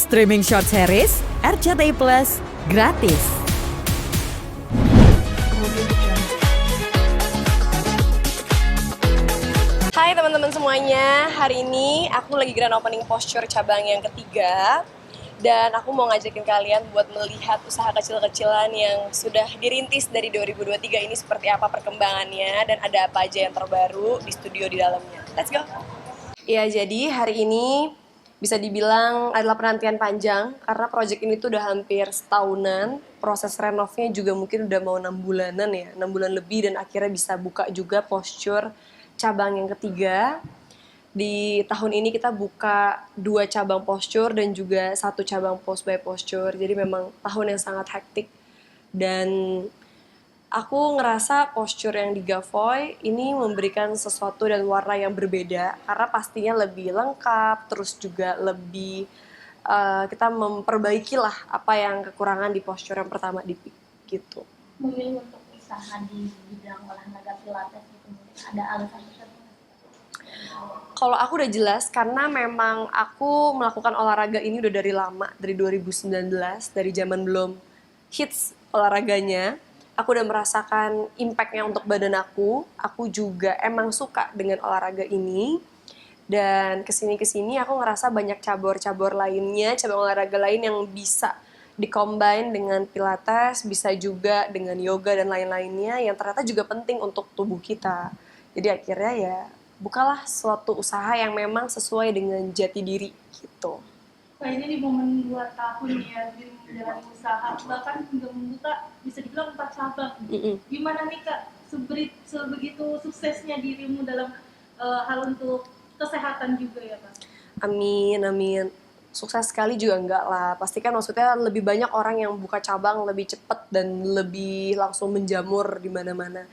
Streaming short series RCTI Plus gratis. Hai teman-teman semuanya, hari ini aku lagi grand opening posture cabang yang ketiga. Dan aku mau ngajakin kalian buat melihat usaha kecil-kecilan yang sudah dirintis dari 2023 ini seperti apa perkembangannya dan ada apa aja yang terbaru di studio di dalamnya. Let's go! Ya, jadi hari ini bisa dibilang adalah penantian panjang karena project ini tuh udah hampir setahunan. Proses renovnya juga mungkin udah mau 6 bulanan ya, 6 bulan lebih, dan akhirnya bisa buka juga posture cabang yang ketiga. Di tahun ini kita buka 2 cabang posture dan juga 1 cabang post by posture. Jadi memang tahun yang sangat hektik. Dan aku ngerasa posture yang di Gavoy ini memberikan sesuatu dan warna yang berbeda karena pastinya lebih lengkap, terus juga lebih kita memperbaiki lah apa yang kekurangan di posture yang pertama di Peak gitu. Memilih untuk usaha di bidang olahraga pilates itu ada alasan tertentu? Kalau aku udah jelas karena memang aku melakukan olahraga ini udah dari lama, dari 2019, dari zaman belum hits olahraganya. Aku udah merasakan impact-nya untuk badan aku juga emang suka dengan olahraga ini. Dan kesini-kesini aku ngerasa banyak cabur-cabur lainnya, cabang olahraga lain yang bisa di-combine dengan pilates, bisa juga dengan yoga dan lain-lainnya yang ternyata juga penting untuk tubuh kita. Jadi akhirnya ya bukalah suatu usaha yang memang sesuai dengan jati diri gitu. Nah, ini di momen 2 tahun ya di menjalani usaha, bahkan hingga membuka bisa dibilang 4 cabang. Gimana nih Kak, sebegitu suksesnya dirimu dalam hal untuk kesehatan juga ya Kak? Amin. Sukses sekali juga enggak lah. Pasti kan maksudnya lebih banyak orang yang buka cabang lebih cepat dan lebih langsung menjamur di mana-mana.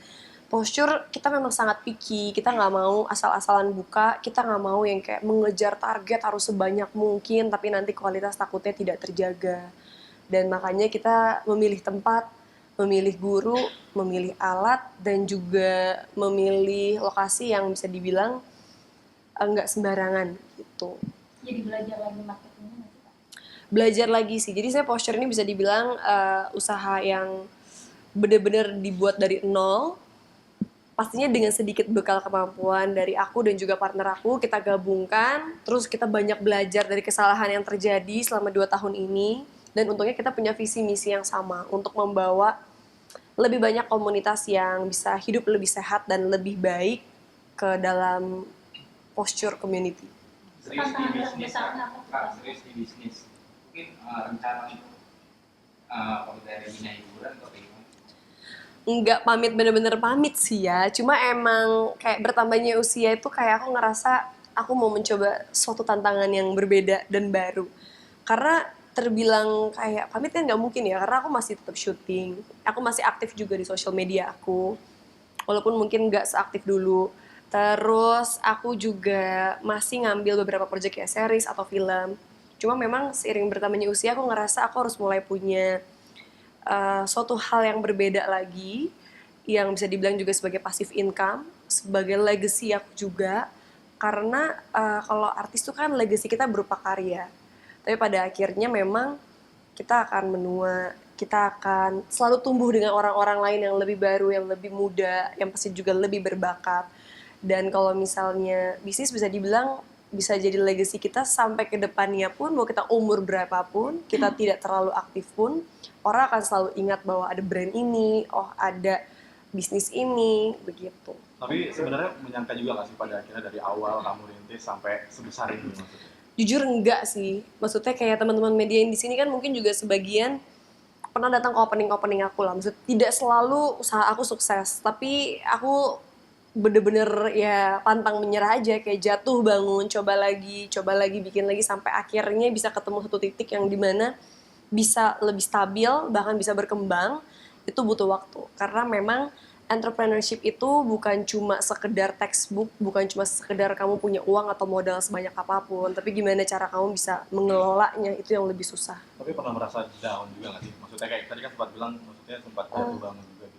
Posture kita memang sangat picky, kita nggak mau asal-asalan buka, kita nggak mau yang kayak mengejar target harus sebanyak mungkin, tapi nanti kualitas takutnya tidak terjaga. Dan makanya kita memilih tempat, memilih guru, memilih alat, dan juga memilih lokasi yang bisa dibilang nggak sembarangan gitu. Jadi belajar lagi marketingnya nggak sih Kak? Belajar lagi sih, jadi saya posture ini bisa dibilang usaha yang benar-benar dibuat dari nol. Pastinya dengan sedikit bekal kemampuan dari aku dan juga partner aku, kita gabungkan, terus kita banyak belajar dari kesalahan yang terjadi selama 2 tahun ini, dan untungnya kita punya visi misi yang sama untuk membawa lebih banyak komunitas yang bisa hidup lebih sehat dan lebih baik ke dalam posture community. Serius di bisnis, Kak, serius di bisnis. Mungkin rencana itu kalau dari dunia hiburan atau gimana? Nggak pamit, bener-bener pamit sih ya, cuma emang kayak bertambahnya usia itu kayak aku ngerasa aku mau mencoba suatu tantangan yang berbeda dan baru. Karena terbilang kayak pamit kan nggak mungkin ya, karena aku masih tetap syuting, aku masih aktif juga di sosial media aku, walaupun mungkin nggak seaktif dulu. Terus aku juga masih ngambil beberapa project kayak series atau film. Cuma memang seiring bertambahnya usia aku ngerasa aku harus mulai punya suatu hal yang berbeda lagi, yang bisa dibilang juga sebagai passive income, sebagai legacy aku juga. Karena kalau artis itu kan legacy kita berupa karya, tapi pada akhirnya memang kita akan menua, kita akan selalu tumbuh dengan orang-orang lain yang lebih baru, yang lebih muda, yang pasti juga lebih berbakat. Dan kalau misalnya bisnis bisa dibilang bisa jadi legacy kita sampai ke depannya pun, mau kita umur berapapun, kita tidak terlalu aktif pun, orang akan selalu ingat bahwa ada brand ini, oh ada bisnis ini, begitu. Tapi sebenarnya menyangka juga nggak sih pada akhirnya dari awal kamu rintis sampai sebesar ini maksudnya? Jujur enggak sih, maksudnya kayak teman-teman media yang di sini kan mungkin juga sebagian pernah datang ke opening aku lah. Maksudnya tidak selalu usaha aku sukses, tapi aku bener-bener ya pantang menyerah aja, kayak jatuh bangun, coba lagi, bikin lagi, sampai akhirnya bisa ketemu satu titik yang dimana bisa lebih stabil, bahkan bisa berkembang. Itu butuh waktu, karena memang entrepreneurship itu bukan cuma sekedar textbook, bukan cuma sekedar kamu punya uang atau modal sebanyak apapun, tapi gimana cara kamu bisa mengelolanya, itu yang lebih susah. Tapi pernah merasa down juga nggak sih? Maksudnya kayak tadi kan sempat bilang, maksudnya sempat jatuh bangun juga gitu.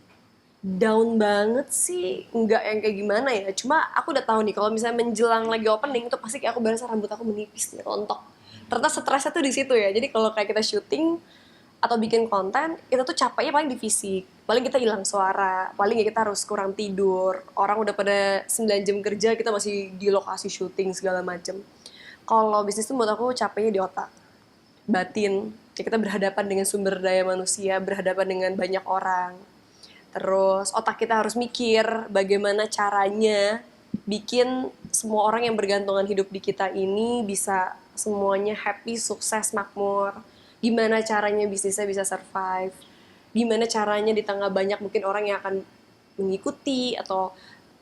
Down banget sih, nggak yang kayak gimana ya. Cuma aku udah tahu nih, kalau misalnya menjelang lagi opening itu pasti kayak aku berasa rambut aku menipis nih, rontok. ternyata stresnya tuh di situ ya. Jadi kalau kayak kita syuting atau bikin konten, itu tuh capeknya paling di fisik. Paling kita hilang suara, paling ya kita harus kurang tidur. Orang udah pada 9 jam kerja, kita masih di lokasi syuting segala macem. Kalau bisnis tuh menurut aku capeknya di otak, batin. Ya kita berhadapan dengan sumber daya manusia, berhadapan dengan banyak orang. Terus otak kita harus mikir bagaimana caranya bikin semua orang yang bergantungan hidup di kita ini bisa semuanya happy, sukses, makmur. Gimana caranya bisnisnya bisa survive. Gimana caranya di tengah banyak mungkin orang yang akan mengikuti atau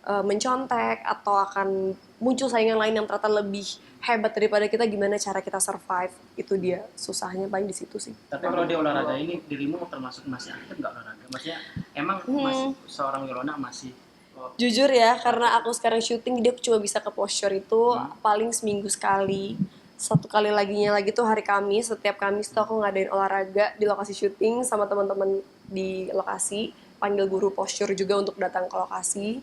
mencontek atau akan muncul saingan lain yang ternyata lebih hebat daripada kita, gimana cara kita survive. Itu dia susahnya paling di situ sih. Tapi kalau di olahraga ini dirimu termasuk masih aktif nggak olahraga? Maksudnya emang masih seorang Yolona masih Jujur ya, karena aku sekarang syuting, dia cuma bisa ke posture itu paling seminggu sekali. Satu kali lagi tuh hari Kamis. Setiap Kamis tuh aku ngadain olahraga di lokasi syuting sama teman-teman di lokasi. Panggil guru posture juga untuk datang ke lokasi.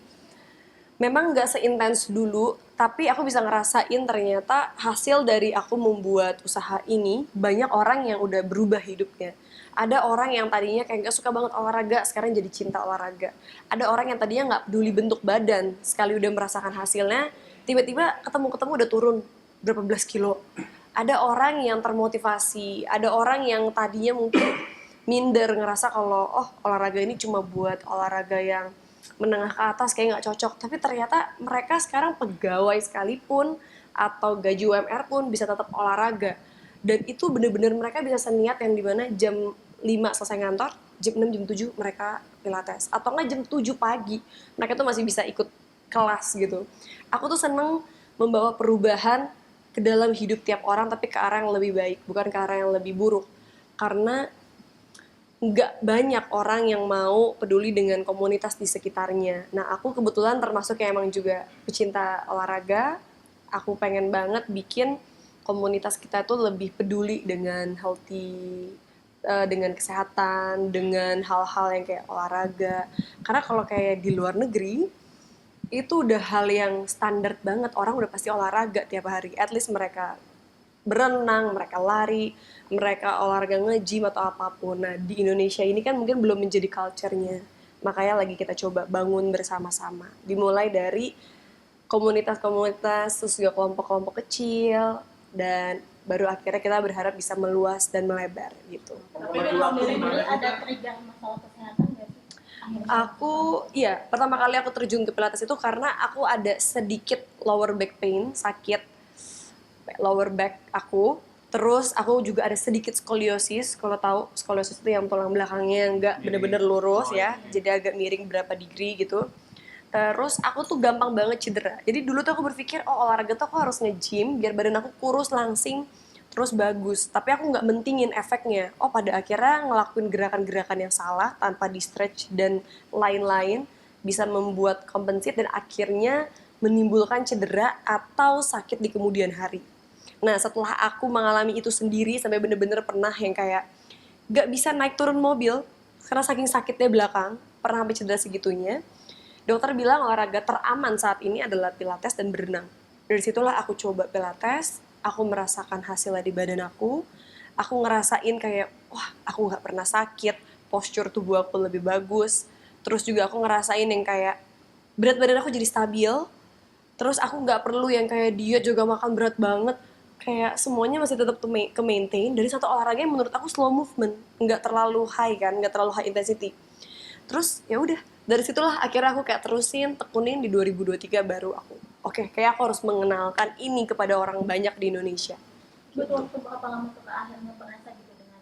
Memang nggak seintens dulu, tapi aku bisa ngerasain ternyata hasil dari aku membuat usaha ini, banyak orang yang udah berubah hidupnya. Ada orang yang tadinya kayak nggak suka banget olahraga, sekarang jadi cinta olahraga. Ada orang yang tadinya nggak peduli bentuk badan, sekali udah merasakan hasilnya, tiba-tiba ketemu udah turun berapa belas kilo. Ada orang yang termotivasi, ada orang yang tadinya mungkin minder, ngerasa kalau olahraga ini cuma buat olahraga yang menengah ke atas, kayak nggak cocok. Tapi ternyata mereka sekarang pegawai sekalipun atau gaji UMR pun bisa tetap olahraga. Dan itu bener-bener mereka bisa seniat yang dimana jam 5 selesai ngantor, jam 6, jam 7 mereka pilates. Atau nggak jam 7 pagi, mereka tuh masih bisa ikut kelas gitu. Aku tuh seneng membawa perubahan ke dalam hidup tiap orang, tapi ke arah yang lebih baik, bukan ke arah yang lebih buruk. Karena nggak banyak orang yang mau peduli dengan komunitas di sekitarnya. Nah, aku kebetulan termasuk yang emang juga pecinta olahraga. Aku pengen banget bikin komunitas kita tuh lebih peduli dengan healthy, dengan kesehatan, dengan hal-hal yang kayak olahraga. Karena kalau kayak di luar negeri, itu udah hal yang standar banget. Orang udah pasti olahraga tiap hari. At least mereka berenang, mereka lari, mereka olahraga nge-gym atau apapun. Nah, di Indonesia ini kan mungkin belum menjadi culture-nya. Makanya lagi kita coba bangun bersama-sama. Dimulai dari komunitas-komunitas, terus juga kelompok-kelompok kecil, dan baru akhirnya kita berharap bisa meluas dan melebar gitu. Tapi memang dari dulu ada trigger masalah kesehatan nggak sih? Pertama kali aku terjun ke Pilates itu karena aku ada sedikit lower back pain, sakit lower back aku. Terus aku juga ada sedikit skoliosis. Kalau tahu skoliosis itu yang tulang belakangnya nggak bener-bener lurus ya, jadi agak miring berapa degree gitu. Terus aku tuh gampang banget cedera. Jadi dulu tuh aku berpikir, olahraga tuh aku harus nge-gym biar badan aku kurus, langsing, terus bagus. Tapi aku nggak mentingin efeknya. Pada akhirnya ngelakuin gerakan-gerakan yang salah tanpa di-stretch dan lain-lain bisa membuat kompensat dan akhirnya menimbulkan cedera atau sakit di kemudian hari. Nah, setelah aku mengalami itu sendiri sampai bener-bener pernah yang kayak nggak bisa naik turun mobil karena saking sakitnya belakang, pernah sampai cedera segitunya. Dokter bilang olahraga teraman saat ini adalah pilates dan berenang. Dari situlah aku coba pilates, aku merasakan hasilnya di badan aku ngerasain kayak, aku nggak pernah sakit, postur tubuh aku lebih bagus, terus juga aku ngerasain yang kayak berat badan aku jadi stabil, terus aku nggak perlu yang kayak diet juga makan berat banget, kayak semuanya masih tetap ke-maintain dari satu olahraga yang menurut aku slow movement, nggak terlalu high kan, nggak terlalu high intensity. Terus ya udah, dari situlah akhirnya aku kayak terusin tekunin di 2023 baru aku kayak aku harus mengenalkan ini kepada orang banyak di Indonesia. Butuh waktu berapa lama tuh akhirnya berasa gitu dengan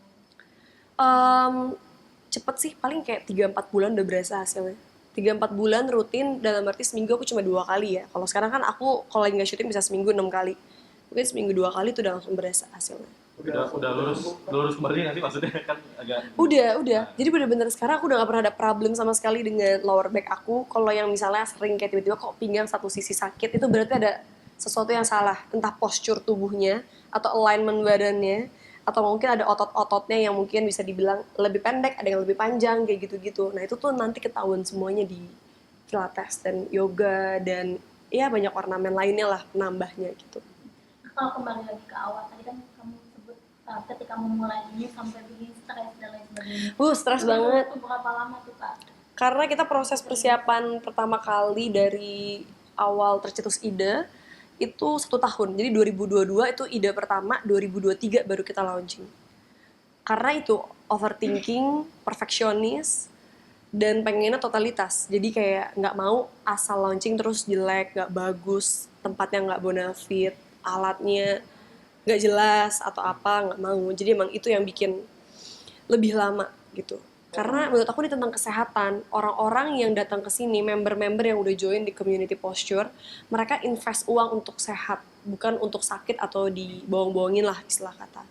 Cepet sih, paling kayak 3-4 bulan udah berasa hasilnya. 3-4 bulan rutin, dalam arti seminggu aku cuma 2 kali ya. Kalau sekarang kan aku kalau lagi nggak syuting bisa seminggu 6 kali. Mungkin seminggu 2 kali tuh udah langsung berasa hasilnya. Udah lurus kembali nggak sih maksudnya, kan agak Udah. Jadi bener-bener sekarang aku udah gak pernah ada problem sama sekali dengan lower back aku. Kalau yang misalnya sering kayak tiba-tiba kok pinggang satu sisi sakit, itu berarti ada sesuatu yang salah. Entah postur tubuhnya, atau alignment badannya, atau mungkin ada otot-ototnya yang mungkin bisa dibilang lebih pendek, ada yang lebih panjang, kayak gitu-gitu. Nah itu tuh nanti ketahuan semuanya di pilates dan yoga dan ya banyak ornamen lainnya lah penambahnya gitu. kalau kembali lagi ke awal tadi kan kamu ketika memulai ini sampai bikin stres dan lain sebagainya? Stres banget. Itu berapa lama tuh Kak? Karena kita proses persiapan pertama kali dari awal tercetus ide itu 1 tahun. Jadi 2022 itu ide pertama, 2023 baru kita launching. Karena itu overthinking, perfeksionis, dan pengennya totalitas. Jadi kayak nggak mau asal launching terus jelek, nggak bagus, tempatnya nggak bonafit, alatnya nggak jelas atau apa, nggak mau. Jadi emang itu yang bikin lebih lama gitu. Karena menurut aku ini tentang kesehatan. Orang-orang yang datang ke sini, member-member yang udah join di community posture, mereka invest uang untuk sehat, bukan untuk sakit atau dibohong-bohongin lah istilah kata.